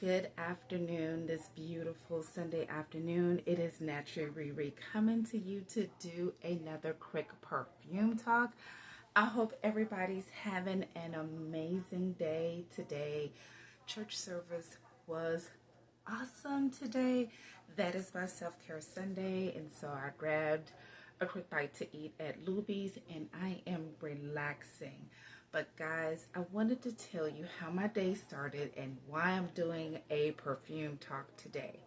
Good afternoon, this beautiful Sunday afternoon. It is Naturally coming to you to do another quick perfume talk. I hope everybody's having an amazing day today. Church service was awesome today. That is my self-care Sunday, and so I grabbed a quick bite to eat at Luby's, and I am relaxing. But guys, I wanted to tell you how my day started and why I'm doing a perfume talk today.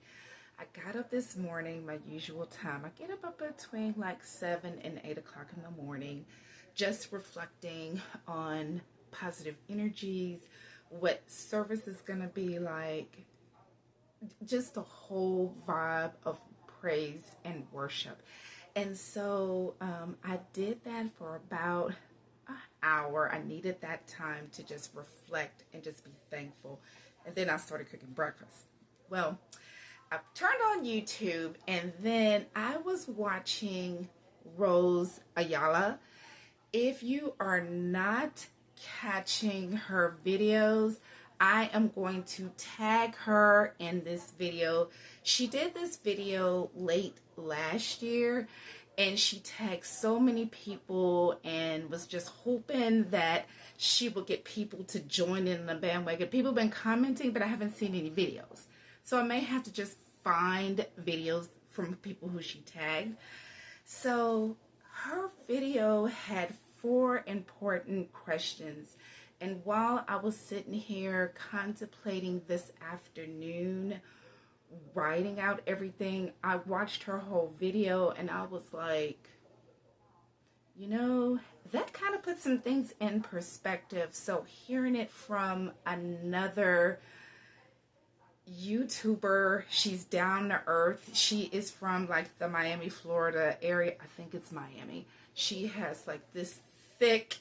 I got up this morning, my usual time. I get up between like 7 and 8 o'clock in the morning, just reflecting on positive energies, what service is going to be like, just the whole vibe of praise and worship. And so I did that for about an hour. I needed that time to just reflect and just be thankful. And then I started cooking breakfast. Well, I turned on YouTube and then I was watching Rose Ayala. If you are not catching her videos, I am going to tag her in this video. She did this video late last year and she tagged so many people and was just hoping that she would get people to join in the bandwagon. People have been commenting, but I haven't seen any videos. So I may have to just find videos from people who she tagged. So her video had 4 important questions. And while I was sitting here contemplating this afternoon, writing out everything, I watched her whole video and I was like, you know, that kind of puts some things in perspective. So hearing it from another YouTuber, she's down to earth. She is from like the Miami, Florida area. I think it's Miami. She has like this thick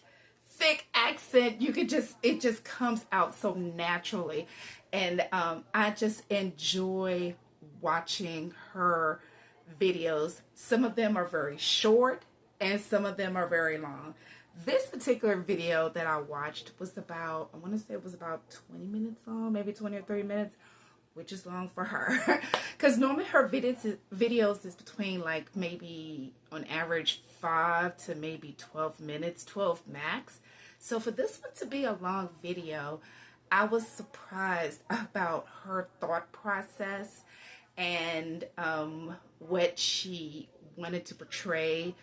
accent. You could just, it just comes out so naturally. And I just enjoy watching her videos. Some of them are very short and some of them are very long. This particular video that I watched was about, I want to say it was about 20 minutes long, maybe 20 or 30 minutes, which is long for her. Because normally her videos is between like maybe on average 5 to maybe 12 minutes, 12 max. So for this one to be a long video, I was surprised about her thought process and what she wanted to portray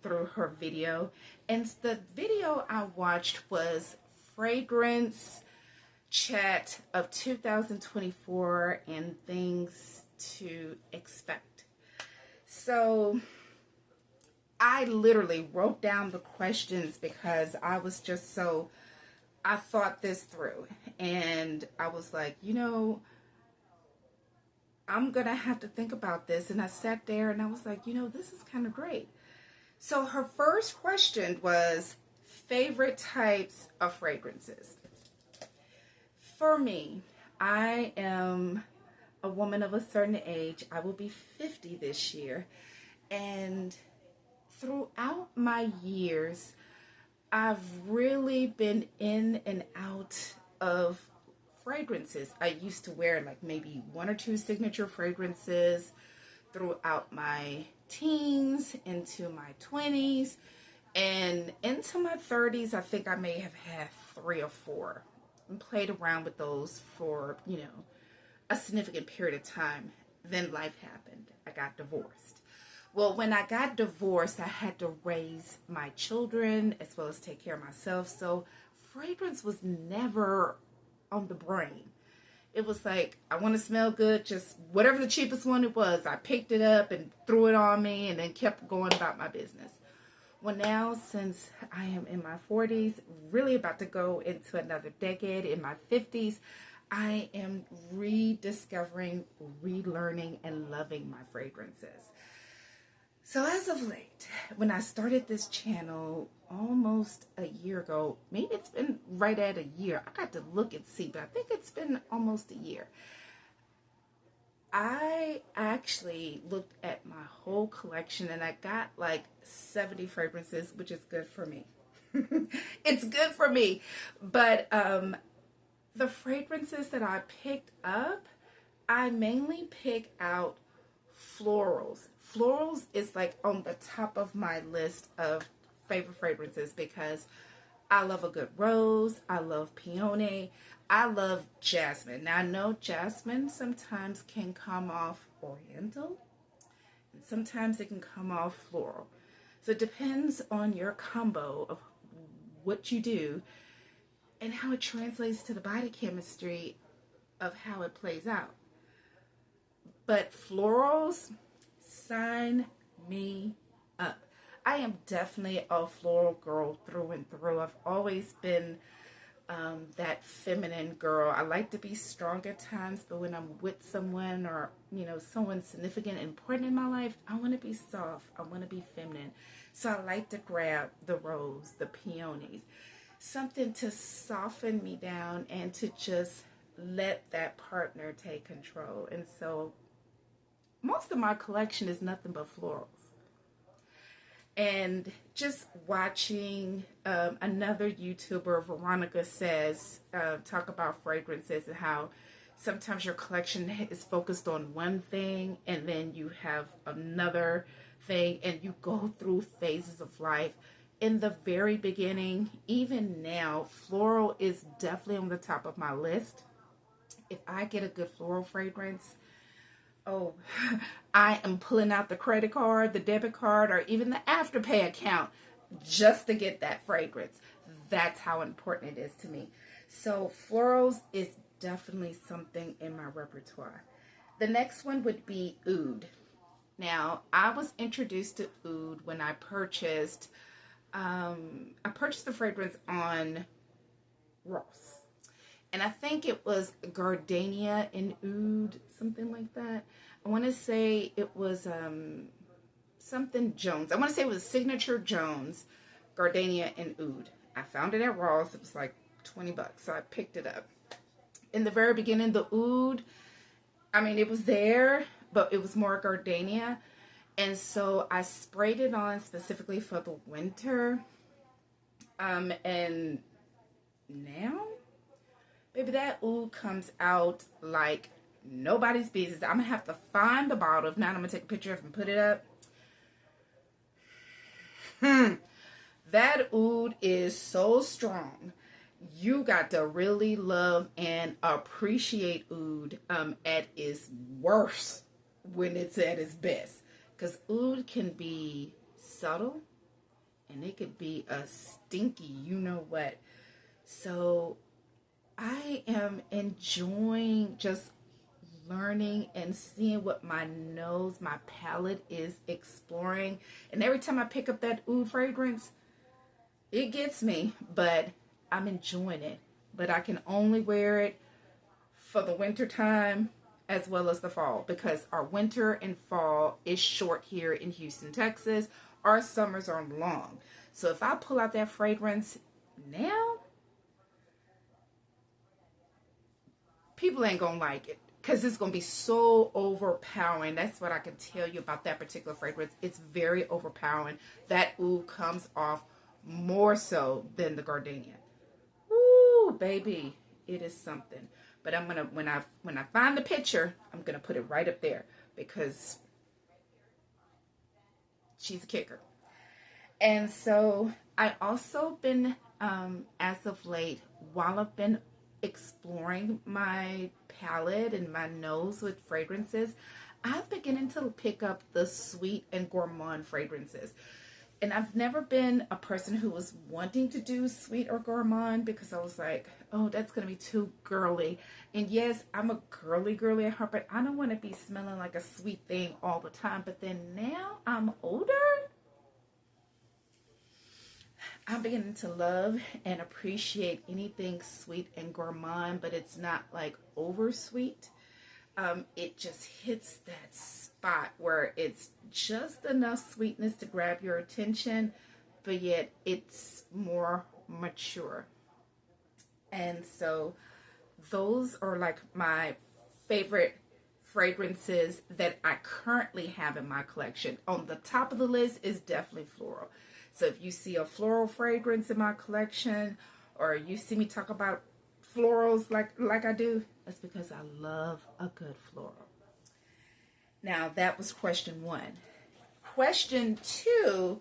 through her video. And the video I watched was Fragrance Chat of 2024 and Things to Expect. So I literally wrote down the questions because I was just so, I thought this through and I was like, you know, I'm going to have to think about this. And I sat there and I was like, you know, this is kind of great. So her first question was favorite types of fragrances. For me, I am a woman of a certain age. I will be 50 this year. And throughout my years, I've really been in and out of fragrances. I used to wear like maybe 1 or 2 signature fragrances throughout my teens, into my 20s, and into my 30s. I think I may have had 3 or 4 and played around with those for, you know, a significant period of time. Then life happened. I got divorced. Well, when I got divorced, I had to raise my children as well as take care of myself. So fragrance was never on the brain. It was like, I want to smell good, just whatever the cheapest one it was. I picked it up and threw it on me and then kept going about my business. Well, now since I am in my 40s, really about to go into another decade, in my 50s, I am rediscovering, relearning, and loving my fragrances. So as of late, when I started this channel almost a year ago, maybe it's been right at a year. I got to look and see, but I think it's been almost a year. I actually looked at my whole collection and I got like 70 fragrances, which is good for me. It's good for me. But The fragrances that I picked up, I mainly pick out florals. Florals is like on the top of my list of favorite fragrances because I love a good rose. I love peony. I love jasmine. Now I know jasmine sometimes can come off oriental and sometimes it can come off floral. So it depends on your combo of what you do and how it translates to the body chemistry of how it plays out. But florals, sign me up. I am definitely a floral girl through and through. I've always been that feminine girl. I like to be strong at times, but when I'm with someone or, someone significant and important in my life, I want to be soft. I want to be feminine. So I like to grab the rose, the peonies, something to soften me down and to just let that partner take control. And so most of my collection is nothing but florals. And just watching another YouTuber, Veronica Says, talk about fragrances and how sometimes your collection is focused on one thing and then you have another thing and you go through phases of life. In the very beginning, even now, floral is definitely on the top of my list. If I get a good floral fragrance, oh, I am pulling out the credit card, the debit card, or even the Afterpay account just to get that fragrance. That's how important it is to me. So florals is definitely something in my repertoire. The next one would be oud. Now, I was introduced to oud when I purchased the fragrance on Ross. And I think it was Gardenia and oud, something like that. I want to say it was something Jones. I want to say it was Signature Jones, Gardenia and oud. I found it at Ross. It was like $20, so I picked it up. In the very beginning, the oud, it was there, but it was more Gardenia. And so I sprayed it on specifically for the winter. And now, baby, that oud comes out like nobody's business. I'm going to have to find the bottle. If not, I'm going to take a picture of it and put it up. That oud is so strong. You got to really love and appreciate oud at its worst when it's at its best. Because oud can be subtle and it could be a stinky you-know-what. So I am enjoying just learning and seeing what my nose, my palette is exploring. And every time I pick up that oud fragrance, it gets me, but I'm enjoying it. But I can only wear it for the winter time as well as the fall, because our winter and fall is short here in Houston, Texas. Our summers are long. So if I pull out that fragrance now, people ain't gonna like it because it's gonna be so overpowering. That's what I can tell you about that particular fragrance. It's very overpowering. That oud comes off more so than the Gardenia. Ooh, baby, it is something. But I'm gonna, when I find the picture, I'm gonna put it right up there because she's a kicker. And so I also been, as of late, while I've been exploring my palette and my nose with fragrances, I've beginning to pick up the sweet and gourmand fragrances. And I've never been a person who was wanting to do sweet or gourmand because I was like, oh, that's going to be too girly. And yes, I'm a girly at heart, but I don't want to be smelling like a sweet thing all the time. But then now I'm older, I'm beginning to love and appreciate anything sweet and gourmand, but it's not like over sweet. It just hits that spot where it's just enough sweetness to grab your attention, but yet it's more mature. And so those are like my favorite fragrances that I currently have in my collection. On the top of the list is definitely floral. So if you see a floral fragrance in my collection, or you see me talk about florals like I do, that's because I love a good floral. Now, that was question 1. Question 2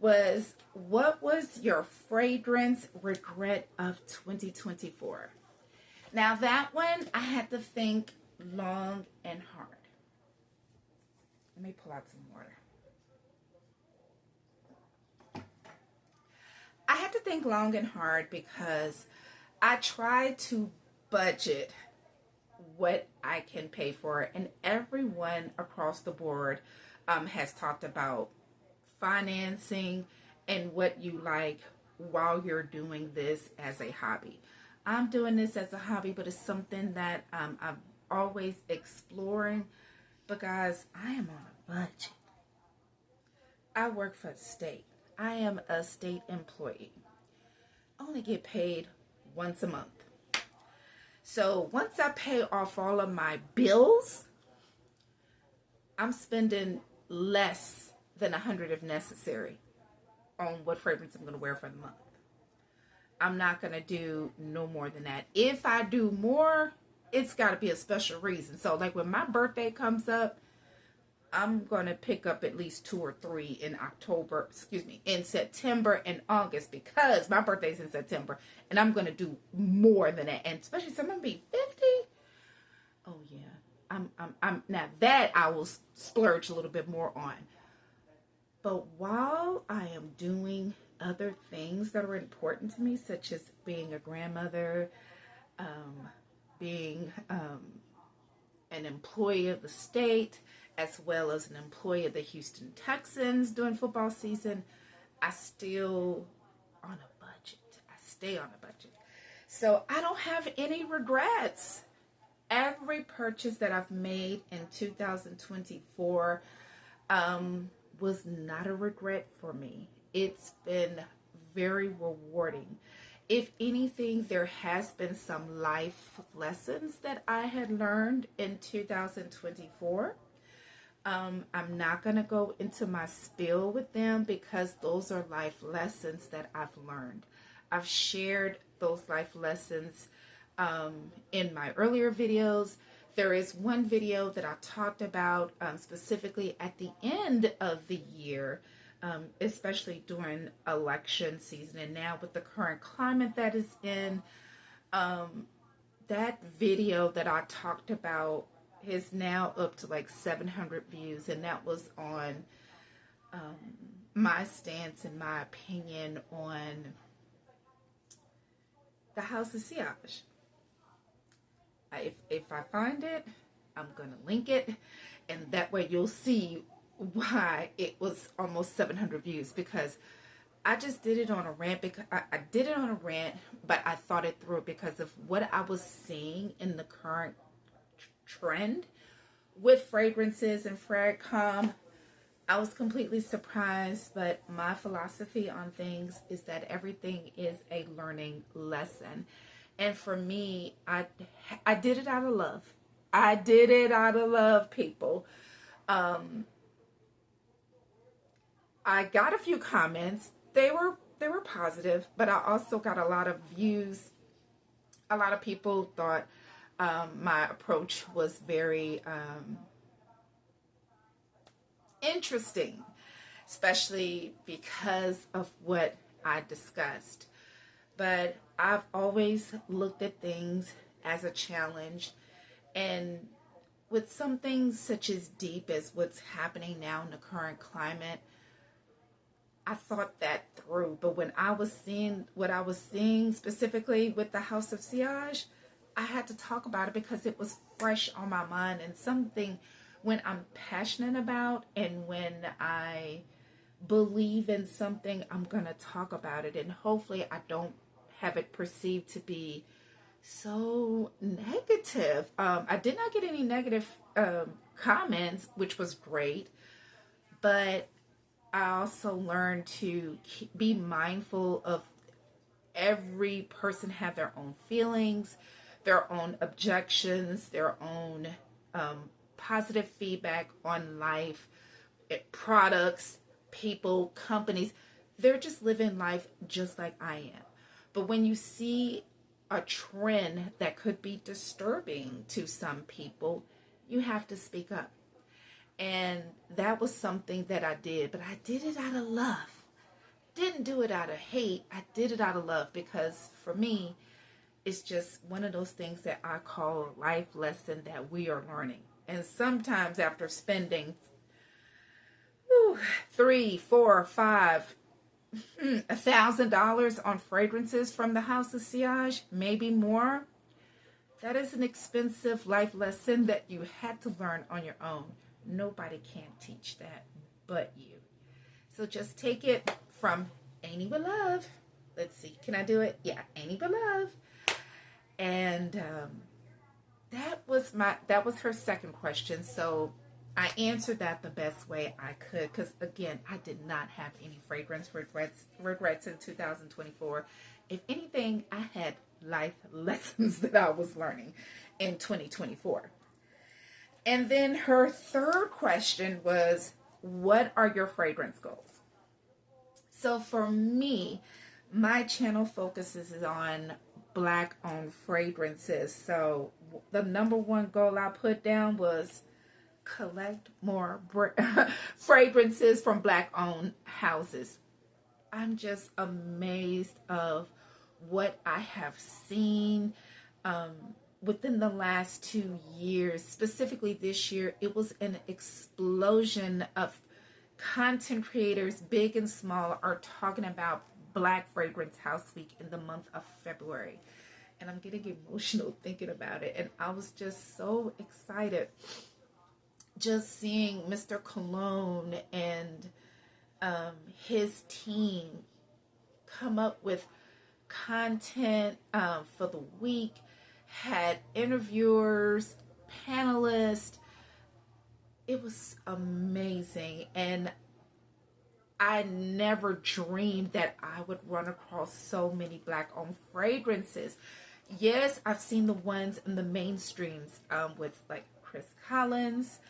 was, what was your fragrance regret of 2024? Now, that one, I had to think long and hard. Let me pull out some water. I had to think long and hard because I tried to budget what I can pay for, and everyone across the board has talked about financing and what you like while you're doing this as a hobby. I'm doing this as a hobby, but it's something that I'm always exploring. But guys, I am on a budget. I work for the state. I am a state employee. I only get paid once a month. So once I pay off all of my bills, I'm spending less than $100 if necessary on what fragrance I'm going to wear for the month. I'm not going to do no more than that. If I do more, it's got to be a special reason. So like when my birthday comes up, I'm going to pick up at least 2 or 3 in September and August, because my birthday's in September, and I'm going to do more than that. And especially if I'm going to be 50. Oh yeah. I'm now that I will splurge a little bit more on. But while I am doing other things that are important to me, such as being a grandmother, being an employee of the state, as well as an employee of the Houston Texans during football season, I still on a budget. I stay on a budget. So I don't have any regrets. Every purchase that I've made in 2024 was not a regret for me. It's been very rewarding. If anything, there has been some life lessons that I had learned in 2024. I'm not going to go into my spiel with them because those are life lessons that I've learned. I've shared those life lessons in my earlier videos. There is one video that I talked about specifically at the end of the year, especially during election season, and now with the current climate that is in. That video that I talked about is now up to like 700 views, and that was on my stance and my opinion on the House of Siage. If I find it, I'm going to link it, and that way you'll see why it was almost 700 views, because I just did it on a rant. Because I did it on a rant, but I thought it through because of what I was seeing in the current trend with fragrances and fragcom. I was completely surprised, but my philosophy on things is that everything is a learning lesson. And for me, I did it out of love. I did it out of love, people. I got a few comments. They were positive, but I also got a lot of views. A lot of people thought my approach was very interesting, especially because of what I discussed. But I've always looked at things as a challenge, and with some things such as deep as what's happening now in the current climate, I thought that through. But when I was seeing what I was seeing specifically with the House of Siage, I had to talk about it because it was fresh on my mind, and something when I'm passionate about and when I believe in something, I'm going to talk about it. And hopefully I don't have it perceived to be so negative. I did not get any negative comments, which was great. But I also learned to be mindful of every person have their own feelings, their own objections, their own positive feedback on life, products, people, companies. They're just living life just like I am. But when you see a trend that could be disturbing to some people, you have to speak up. And that was something that I did, but I did it out of love. Didn't do it out of hate. I did it out of love because for me, it's just one of those things that I call a life lesson that we are learning. And sometimes after spending $3, $4, $5, $1,000 on fragrances from the House of Sillage, maybe more, that is an expensive life lesson that you had to learn on your own. Nobody can teach that but you. So just take it from Annie with Love. Let's see, can I do it? Yeah, Annie with Love. And that was her second question. So I answered that the best way I could because, again, I did not have any fragrance regrets in 2024. If anything, I had life lessons that I was learning in 2024. And then her third question was, what are your fragrance goals? So for me, my channel focuses on Black-owned fragrances. So the number one goal I put down was collect more fragrances from Black-owned houses. I'm just amazed of what I have seen within the last 2 years. Specifically this year, it was an explosion of content creators, big and small, are talking about Black Fragrance House Week in the month of February. And I'm getting emotional thinking about it. And I was just so excited just seeing Mr. Cologne and his team come up with content for the week, had interviewers, panelists. It was amazing. And I never dreamed that I would run across so many Black-owned fragrances. Yes, I've seen the ones in the mainstreams with like Chris Collins,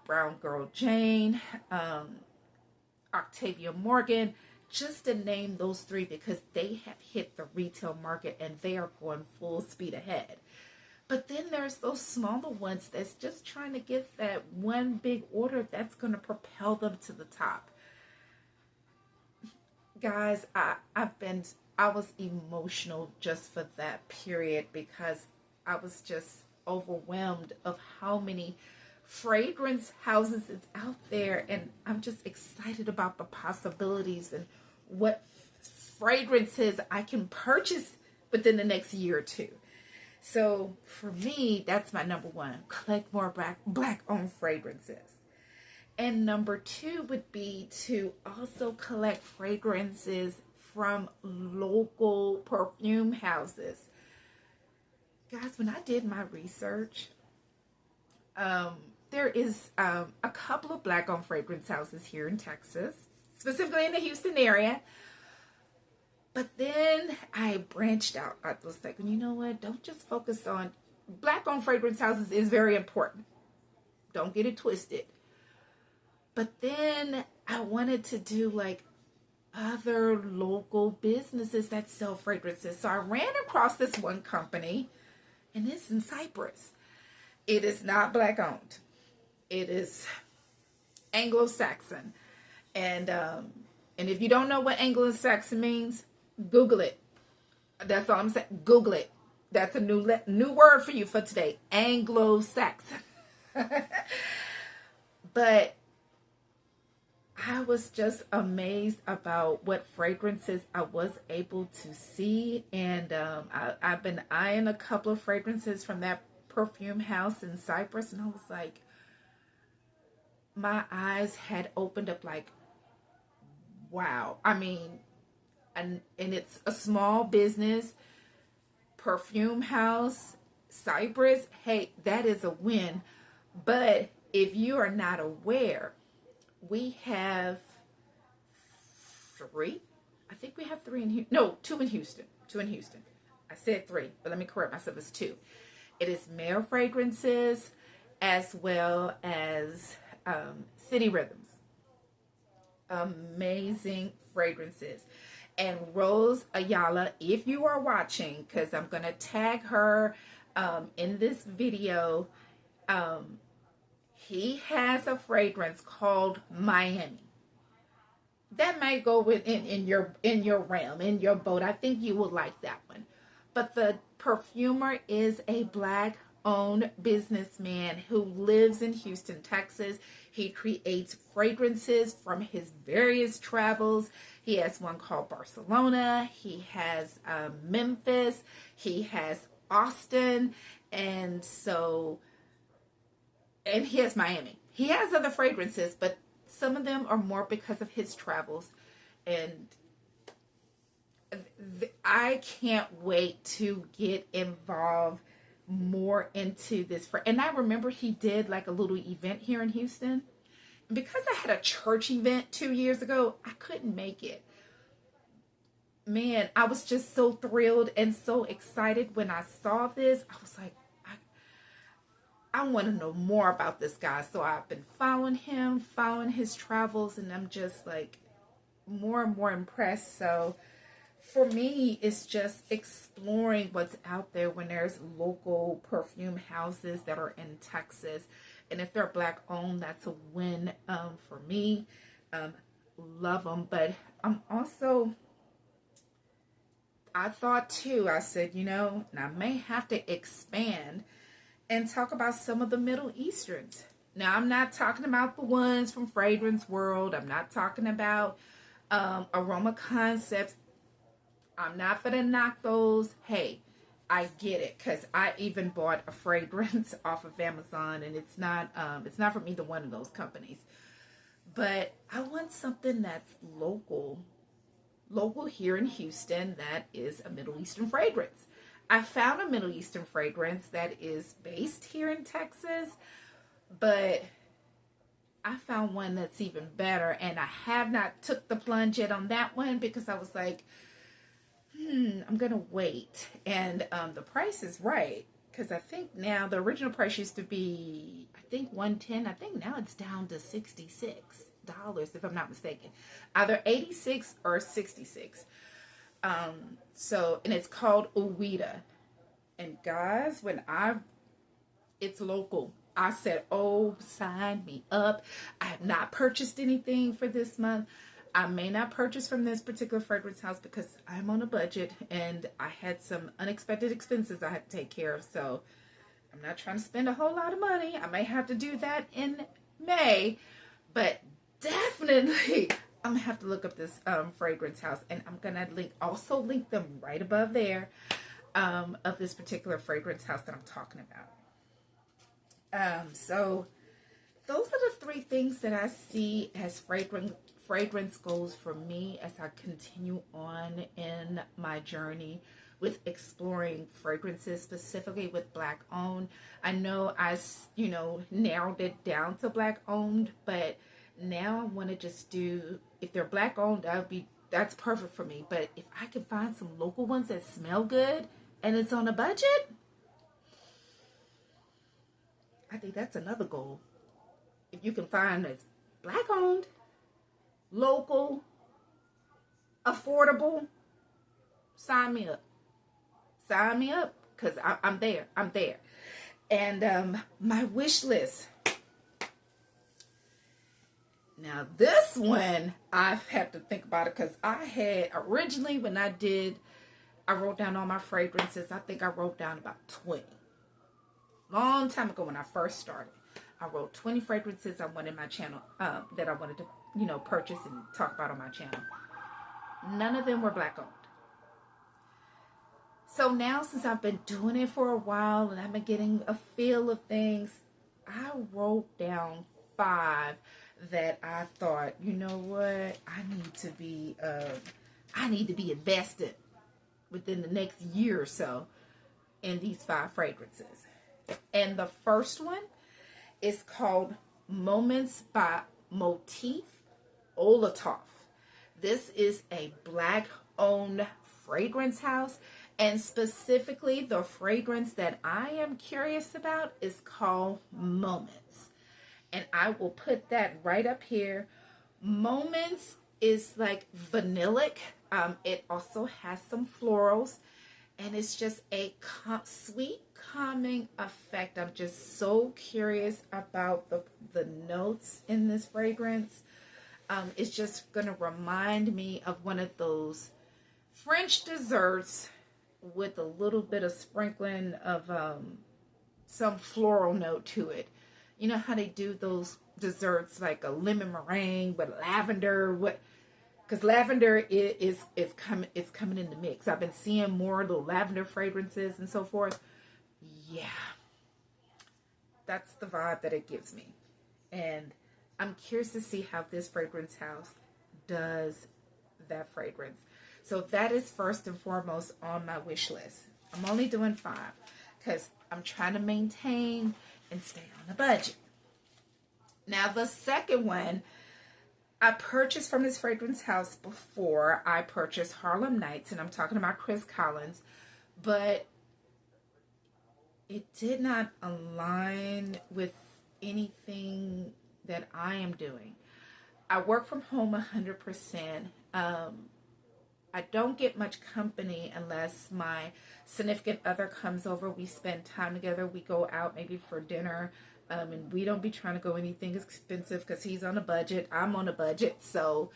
Brown Girl Jane, Octavia Morgan, just to name those three because they have hit the retail market and they are going full speed ahead. But then there's those smaller ones that's just trying to get that one big order that's going to propel them to the top. Guys, I was emotional just for that period because I was just overwhelmed of how many fragrance houses is out there, and I'm just excited about the possibilities and what fragrances I can purchase within the next year or two. So for me, that's my number one, collect more Black-owned fragrances. And number two would be to also collect fragrances from local perfume houses. Guys, when I did my research, there is a couple of Black-owned fragrance houses here in Texas, specifically in the Houston area. But then I branched out. I was like, you know what? Don't just focus on Black-owned fragrance houses is very important. Don't get it twisted. But then I wanted to do like other local businesses that sell fragrances. So I ran across this one company, and it's in Cyprus. It is not Black-owned. It is Anglo-Saxon. And if you don't know what Anglo-Saxon means, Google it. That's all I'm saying. Google it. That's a new word for you for today. Anglo-Saxon. But I was just amazed about what fragrances I was able to see. And I've been eyeing a couple of fragrances from that perfume house in Cyprus. And I was like, my eyes had opened up like, wow. I mean, and it's a small business, perfume house, Cyprus. Hey, that is a win. But if you are not aware, we have three. I think we have three in Houston. No, two in Houston. Two in Houston. I said three, but let me correct myself. It's two. It is Mare Fragrances as well as City Rhythms. Amazing fragrances. And Rose Ayala, if you are watching, because I'm going to tag her in this video, he has a fragrance called Miami. That might go in your realm, in your boat. I think you would like that one. But the perfumer is a Black owned businessman who lives in Houston, Texas. He creates fragrances from his various travels. He has one called Barcelona. He has Memphis. He has Austin. And he has Miami. He has other fragrances, but some of them are more because of his travels. And I can't wait to get involved more into this. And I remember he did like a little event here in Houston. Because I had a church event 2 years ago, I couldn't make it. Man, I was just so thrilled and so excited when I saw this. I was like, I want to know more about this guy. So I've been following him, following his travels, and I'm just like more and more impressed. So for me, it's just exploring what's out there when there's local perfume houses that are in Texas. And if they're Black owned, that's a win for me. Love them. But I'm also, I thought too, I said, you know, and I may have to expand and talk about some of the Middle Easterns. Now, I'm not talking about the ones from Fragrance World. I'm not talking about Aroma Concepts. I'm not going to knock those. Hey, I get it, because I even bought a fragrance off of Amazon, and it's not from either one of those companies. But I want something that's local here in Houston that is a Middle Eastern fragrance. I found a Middle Eastern fragrance that is based here in Texas, but I found one that's even better, and I have not took the plunge yet on that one because I was like, I'm going to wait. And the price is right, because I think now the original price used to be, I think $110. I think now it's down to $66, if I'm not mistaken. Either 86 or 66. And it's called Uwida. And guys, it's local. I said, oh, sign me up. I have not purchased anything for this month. I may not purchase from this particular fragrance house because I'm on a budget and I had some unexpected expenses I had to take care of. So I'm not trying to spend a whole lot of money. I may have to do that in May, but definitely I'm gonna have to look up this fragrance house, and I'm gonna also link them right above there of this particular fragrance house that I'm talking about. So those are the three things that I see as fragrance goals for me as I continue on in my journey with exploring fragrances, specifically with Black owned. I know I narrowed it down to Black owned, but now I want to just do, if they're Black owned, that's perfect for me. But if I can find some local ones that smell good and it's on a budget, I think that's another goal. If you can find it's Black owned, local, affordable, sign me up. Sign me up, because I'm there. And my wish list. Now this one, I have to think about it, because I had originally, when I wrote down all my fragrances. I think I wrote down about 20. Long time ago when I first started. I wrote 20 fragrances I wanted my channel, that I wanted to, purchase and talk about on my channel. None of them were Black owned. So now, since I've been doing it for a while and I've been getting a feel of things, I wrote down 5 that I thought, you know what, I need to be invested within the next year or so in these 5 fragrances. And the first one is called Moments by Motif Olatoff. This is a Black owned fragrance house, and specifically the fragrance that I am curious about is called Moments. And I will put that right up here. Moments is like vanillic. It also has some florals, and it's just a sweet calming effect. I'm just so curious about the notes in this fragrance. It's just going to remind me of one of those French desserts with a little bit of sprinkling of some floral note to it. You know how they do those desserts like a lemon meringue with lavender, because lavender is coming in the mix. I've been seeing more little lavender fragrances and so forth. Yeah, that's the vibe that it gives me, and I'm curious to see how this fragrance house does that fragrance. So that is first and foremost on my wish list. I'm only doing 5 because I'm trying to maintain and stay on a budget. Now the second one, I purchased from this fragrance house before. I purchased Harlem Nights, and I'm talking about Chris Collins, but it did not align with anything that I am doing. I work from home 100%. I don't get much company unless my significant other comes over. We spend time together. We go out maybe for dinner. And we don't be trying to go anything expensive because he's on a budget. I'm on a budget. So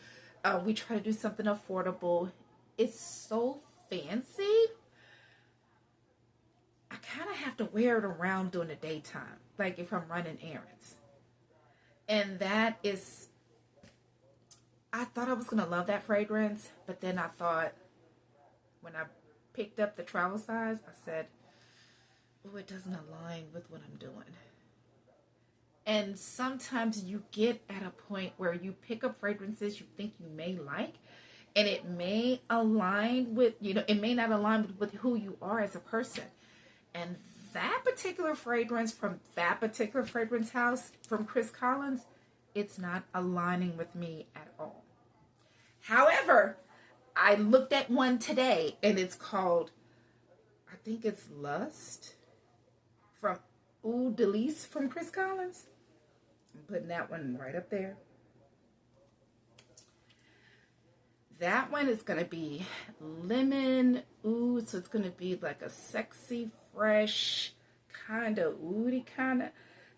we try to do something affordable. It's so fancy. I kind of have to wear it around during the daytime, like if I'm running errands. And that is, I thought I was going to love that fragrance, but then I thought, when I picked up the travel size, I said, oh, it doesn't align with what I'm doing. And sometimes you get at a point where you pick up fragrances you think you may like, and it may align with, it may not align with who you are as a person. And that particular fragrance from that particular fragrance house from Chris Collins, it's not aligning with me at all. However, I looked at one today, and it's called, I think it's Lust from Eau de Lis from Chris Collins. I'm putting that one right up there. That one is going to be lemon oud, so it's going to be like a sexy, fresh, kind of oudy kind of.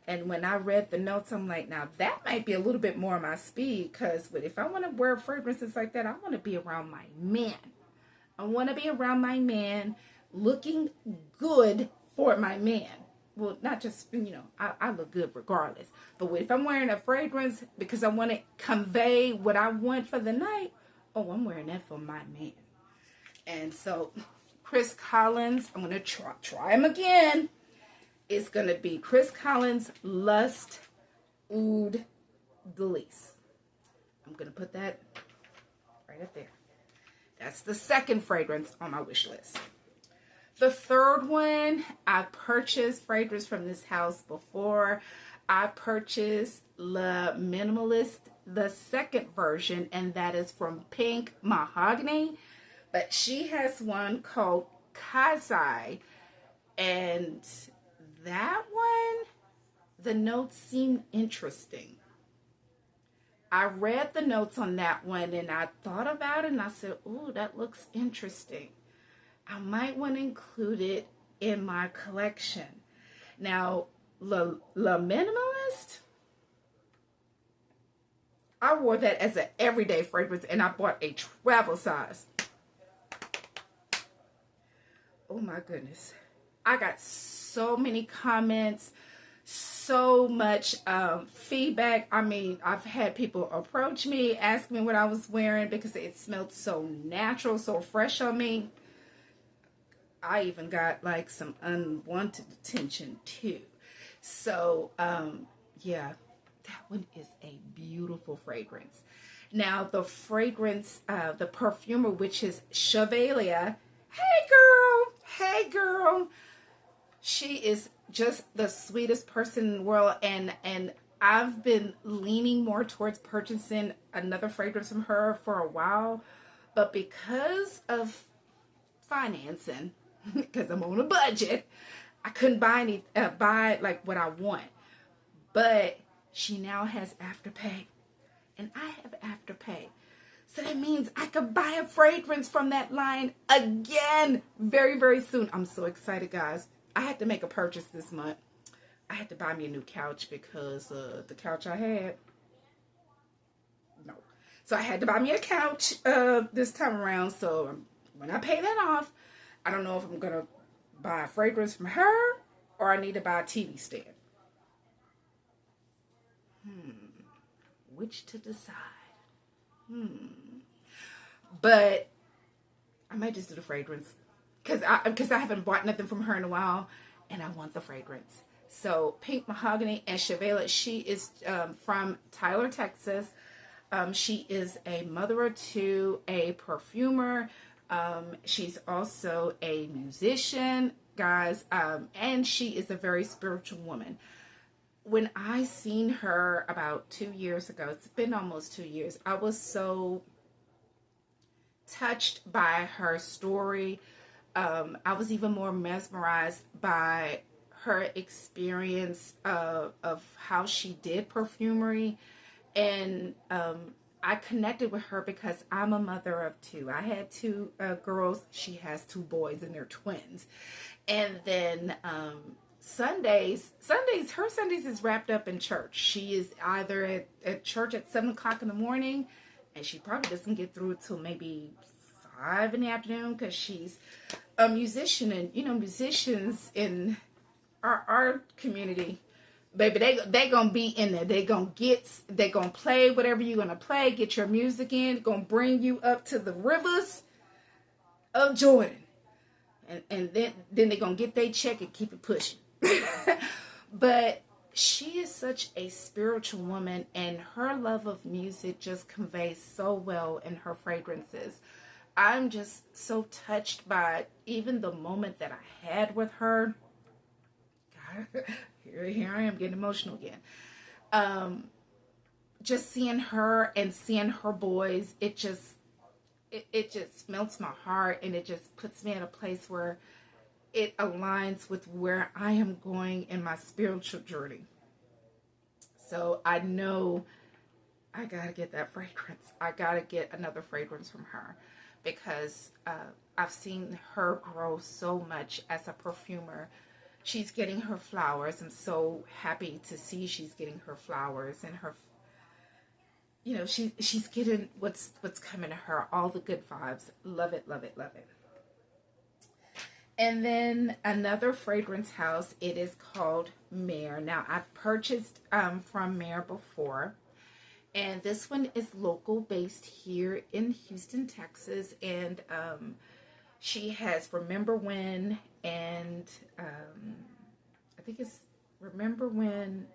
And when I read the notes, I'm like, now that might be a little bit more my speed, because if I want to wear fragrances like that, I want to be around my man. I want to be around my man, looking good for my man. Well, not just, I look good regardless. But if I'm wearing a fragrance because I want to convey what I want for the night, oh, I'm wearing that for my man. And so, Chris Collins, I'm going to try him again. It's going to be Chris Collins Lust Oud de Lis. I'm going to put that right up there. That's the second fragrance on my wish list. The third one, I purchased fragrance from this house before. I purchased Le Minimalist, the second version, and that is from Pink Mahogany. But she has one called Kazai, and that one, the notes seem interesting. I read the notes on that one, and I thought about it, and I said, ooh, that looks interesting. I might want to include it in my collection. Now, Le Minimalist, I wore that as an everyday fragrance, and I bought a travel size. Oh my goodness. I got so many comments, so much feedback. I mean, I've had people approach me, ask me what I was wearing because it smelled so natural, so fresh on me. I even got like some unwanted attention too. So, yeah, that one is a beautiful fragrance. Now, the fragrance, the perfumer, which is Chevalier. Hey girl. She is just the sweetest person in the world. And I've been leaning more towards purchasing another fragrance from her for a while. But because of financing, because I'm on a budget, I couldn't buy like what I want. But she now has Afterpay, and I have Afterpay. So that means I could buy a fragrance from that line again very, very soon. I'm so excited, guys. I had to make a purchase this month. I had to buy me a new couch because the couch I had, no. So I had to buy me a couch this time around. So when I pay that off, I don't know if I'm going to buy a fragrance from her or I need to buy a TV stand. Which to decide? But I might just do the fragrance because I haven't bought nothing from her in a while, and I want the fragrance. So Pink Mahogany and Chevelle. She is from Tyler, Texas. She is a mother of two, a perfumer. She's also a musician, guys, and she is a very spiritual woman. When I seen her about 2 years ago, it's been almost 2 years, I was so touched by her story. I was even more mesmerized by her experience of how she did perfumery. And I connected with her because I'm a mother of two. I had two girls. She has two boys, and they're twins. And then her Sundays is wrapped up in church. She is either at church at 7 o'clock in the morning, and she probably doesn't get through it till maybe 5 in the afternoon because she's a musician. And musicians in our community, baby, they gonna be in there. They gonna play whatever you're gonna play. Get your music in. Gonna bring you up to the rivers of Jordan, and then they gonna get their check and keep it pushing. But she is such a spiritual woman, and her love of music just conveys so well in her fragrances. I'm just so touched by even the moment that I had with her. God, here I am getting emotional again. Just seeing her and seeing her boys, it just melts my heart, and it just puts me in a place where it aligns with where I am going in my spiritual journey. So I know I gotta get that fragrance. I gotta get another fragrance from her because I've seen her grow so much as a perfumer. She's getting her flowers. I'm so happy to see she's getting her flowers, and her, she's getting what's coming to her, all the good vibes. Love it, love it, love it. And then another fragrance house, it is called Mare. Now, I've purchased from Mare before, and this one is local based here in Houston, Texas, and she has Remember When, and I think it's Remember When,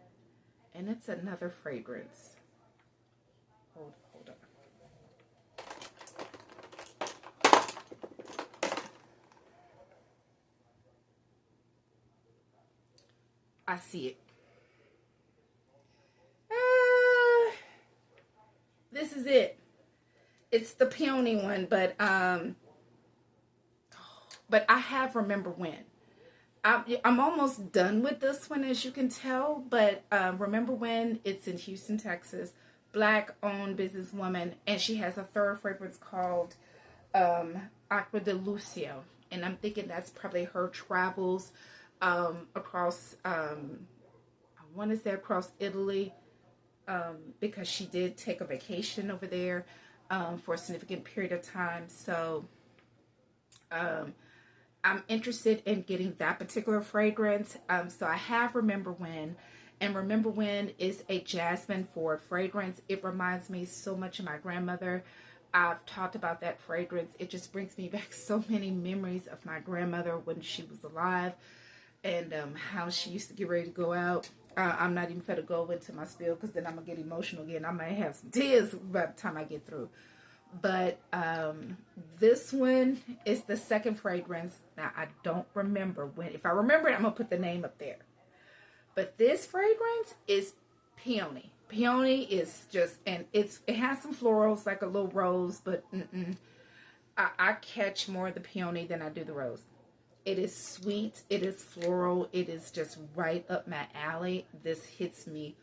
and it's another fragrance. Hold on. I see it. This is it. It's the peony one, but I have Remember When. I'm almost done with this one, as you can tell, but Remember When, it's in Houston, Texas. Black-owned businesswoman, and she has a third fragrance called Aqua de Lucio, and I'm thinking that's probably her travels across, I want to say across Italy, because she did take a vacation over there for a significant period of time. So I'm interested in getting that particular fragrance. So I have Remember When, and Remember When is a jasmine forward fragrance. It reminds me so much of my grandmother. I've talked about that fragrance. It just brings me back so many memories of my grandmother when she was alive, and how she used to get ready to go out. I'm not even going to go into my spiel because then I'm going to get emotional again. I might have some tears by the time I get through. But this one is the second fragrance. Now, I don't remember when. If I remember it, I'm going to put the name up there. But this fragrance is peony. Peony is just, and it has some florals like a little rose, but I catch more of the peony than I do the rose. It is sweet. It is floral. It is just right up my alley. This hits me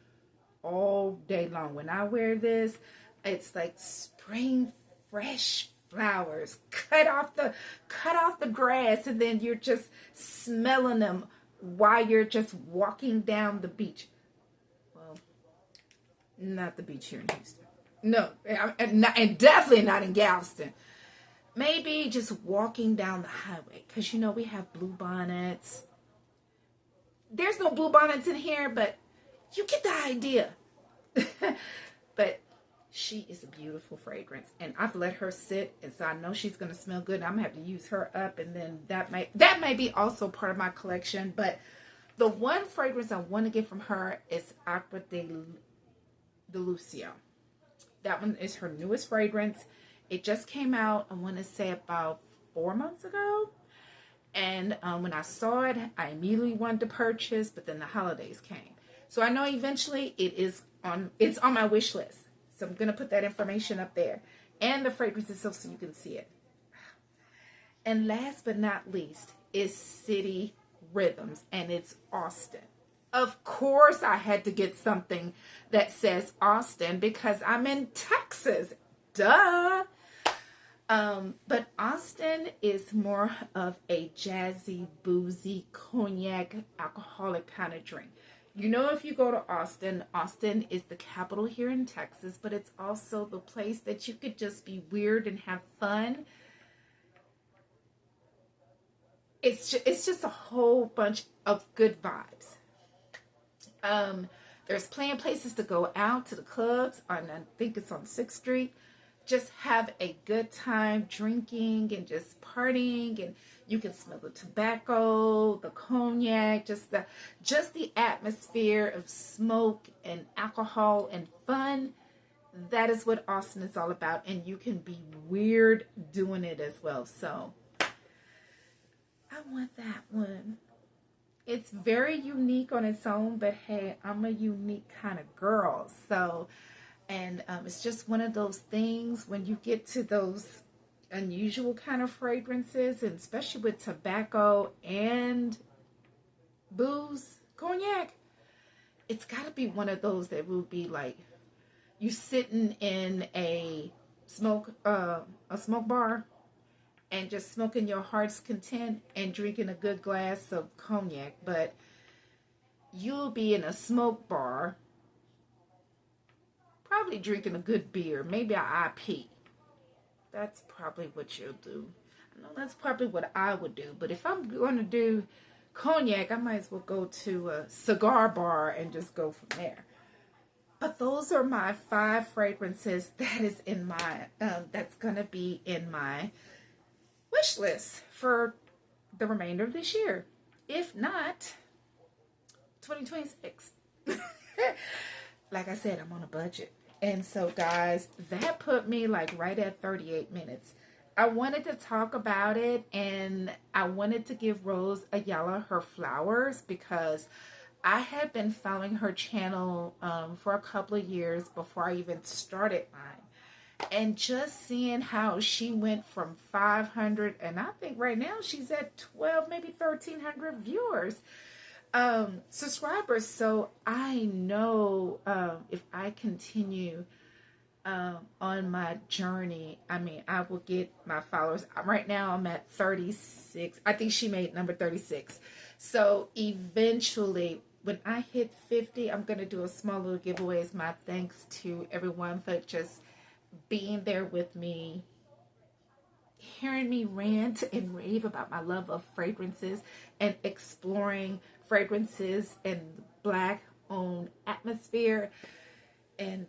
all day long. When I wear this, it's like spring fresh flowers, cut off the grass, and then you're just smelling them while you're just walking down the beach. Well, not the beach here in Houston. No, and definitely not in Galveston. Maybe just walking down the highway, because you know we have blue bonnets. There's no blue bonnets in here, but you get the idea. But she is a beautiful fragrance, and I've let her sit, and so I know she's gonna smell good. And I'm gonna have to use her up, and then that might be also part of my collection. But the one fragrance I want to get from her is Acqua de Lucio. That one is her newest fragrance. It just came out, I want to say about 4 months ago. And when I saw it, I immediately wanted to purchase, but then the holidays came. So I know eventually it's on my wish list. So I'm going to put that information up there. And the fragrance itself so you can see it. And last but not least is City Rhythms, and it's Austin. Of course I had to get something that says Austin because I'm in Texas. Duh. But Austin is more of a jazzy, boozy, cognac, alcoholic kind of drink. You know, if you go to Austin, Austin is the capital here in Texas, but it's also the place that you could just be weird and have fun. It's just a whole bunch of good vibes. There's plenty of places to go out to the clubs. I think it's on 6th Street. Just have a good time drinking and just partying, and you can smell the tobacco, the cognac, just the atmosphere of smoke and alcohol and fun. That is what Austin is all about, and you can be weird doing it as well. So I want that one. It's very unique on its own, but hey, I'm a unique kind of girl. So, and it's just one of those things when you get to those unusual kind of fragrances, and especially with tobacco and booze, cognac, it's got to be one of those that will be like you sitting in a smoke bar and just smoking your heart's content and drinking a good glass of cognac, but you'll be in a smoke bar, probably drinking a good beer, maybe an IP. That's probably what you'll do. I know that's probably what I would do, but if I'm going to do cognac, I might as well go to a cigar bar and just go from there. But those are my 5 fragrances that is in my, that's going to be in my wish list for the remainder of this year, if not 2026. Like I said, I'm on a budget, and so guys, that put me like right at 38 minutes. I wanted to talk about it, and I wanted to give Rose Ayala her flowers because I had been following her channel for a couple of years before I even started mine. And just seeing how she went from 500, and I think right now she's at 12, maybe 1,300 viewers, subscribers. So I know if I continue on my journey, I mean, I will get my followers. Right now I'm at 36. I think she made number 36. So eventually, when I hit 50, I'm going to do a small little giveaway as my thanks to everyone for just being there with me, hearing me rant and rave about my love of fragrances and exploring fragrances in the Black-owned atmosphere. And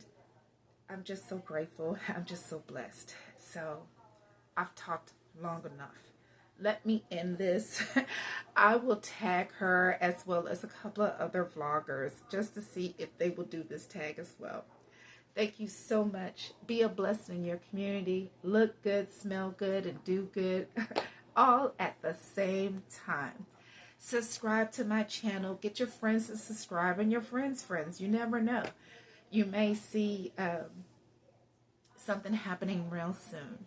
I'm just so grateful. I'm just so blessed. So I've talked long enough. Let me end this. I will tag her as well as a couple of other vloggers just to see if they will do this tag as well. Thank you so much. Be a blessing in your community. Look good, smell good, and do good all at the same time. Subscribe to my channel. Get your friends to subscribe and your friends' friends. You never know. You may see something happening real soon.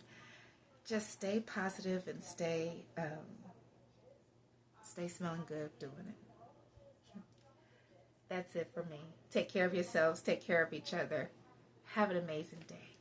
Just stay positive and stay smelling good doing it. That's it for me. Take care of yourselves. Take care of each other. Have an amazing day.